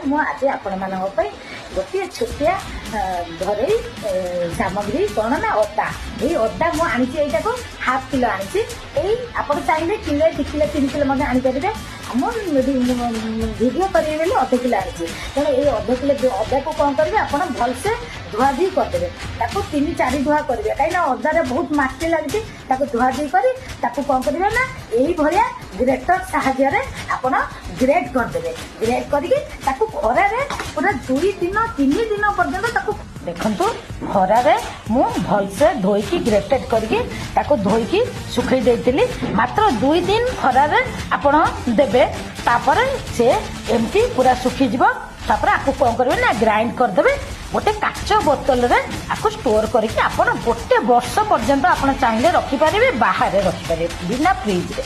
ମୁଁ ଆଜି ଆପଣମାନଙ୍କ ପାଇଁ ଗୋଟିଏ ଛୋଟିଆ ଘରୋଇ ସାମଗ୍ରୀ କ'ଣ ନା ଅଦା। ଏଇ ଅଦା ମୁଁ ଆଣିଛି, ଏଇଟାକୁ ହାଫ୍ କିଲୋ ଆଣିଛି। ଏଇ ଆପଣ ଚାହିଁଲେ କିଲୋ 2 କିଲୋ 3 କିଲୋ ମଧ୍ୟ ଆଣିପାରିବେ। ମୁଁ ଭିଡ଼ିଓ କରିବି ବୋଲି ଅଧ କିଲୋ ଆଣିଛି। ତେଣୁ ଏଇ ଅଧ କିଲୋ ଅଦାକୁ କ'ଣ କରିବେ, ଆପଣ ଭଲସେ ଧୁଆଧୁଇ କରିଦେବେ। ତାକୁ 3-4 ଧୁଆ କରିବେ, କାହିଁକିନା ଅଦାରେ ବହୁତ ମାଟି ଲାଗିଛି। ତାକୁ ଧୁଆଧୁଇ କରି ତାକୁ କ'ଣ କରିବେ ନା ଏଇଭଳିଆ ଗ୍ରେଟର ସାହାଯ୍ୟରେ ଆପଣ ଗ୍ରେଟ୍ କରିଦେବେ। ଗ୍ରେଟ୍ କରିକି ତାକୁ ଖରାରେ ପୁରା 2 ଦିନ 3 ଦିନ ପର୍ଯ୍ୟନ୍ତ ତାକୁ ଦେଖନ୍ତୁ ଖରାରେ ମୁଁ ଭଲସେ ଧୋଇକି ଗ୍ରେଟେଡ୍ କରିକି ତାକୁ ଧୋଇକି ଶୁଖେଇ ଦେଇଥିଲି। ମାତ୍ର 2 ଦିନ ଖରାରେ ଆପଣ ଦେବେ, ତାପରେ ସେ ଏମିତି ପୁରା ଶୁଖିଯିବ। ତାପରେ ଆକୁ କ'ଣ କରିବେ ନା ଗ୍ରାଇଣ୍ଡ କରିଦେବେ। ଗୋଟେ କାଚ ବୋତଲରେ ଆକୁ ଷ୍ଟୋର କରିକି ଆପଣ 1 ବର୍ଷ ପର୍ଯ୍ୟନ୍ତ ଆପଣ ଚାହିଁଲେ ରଖିପାରିବେ, ବାହାରେ ରଖିପାରିବେ ବିନା ଫ୍ରିଜରେ।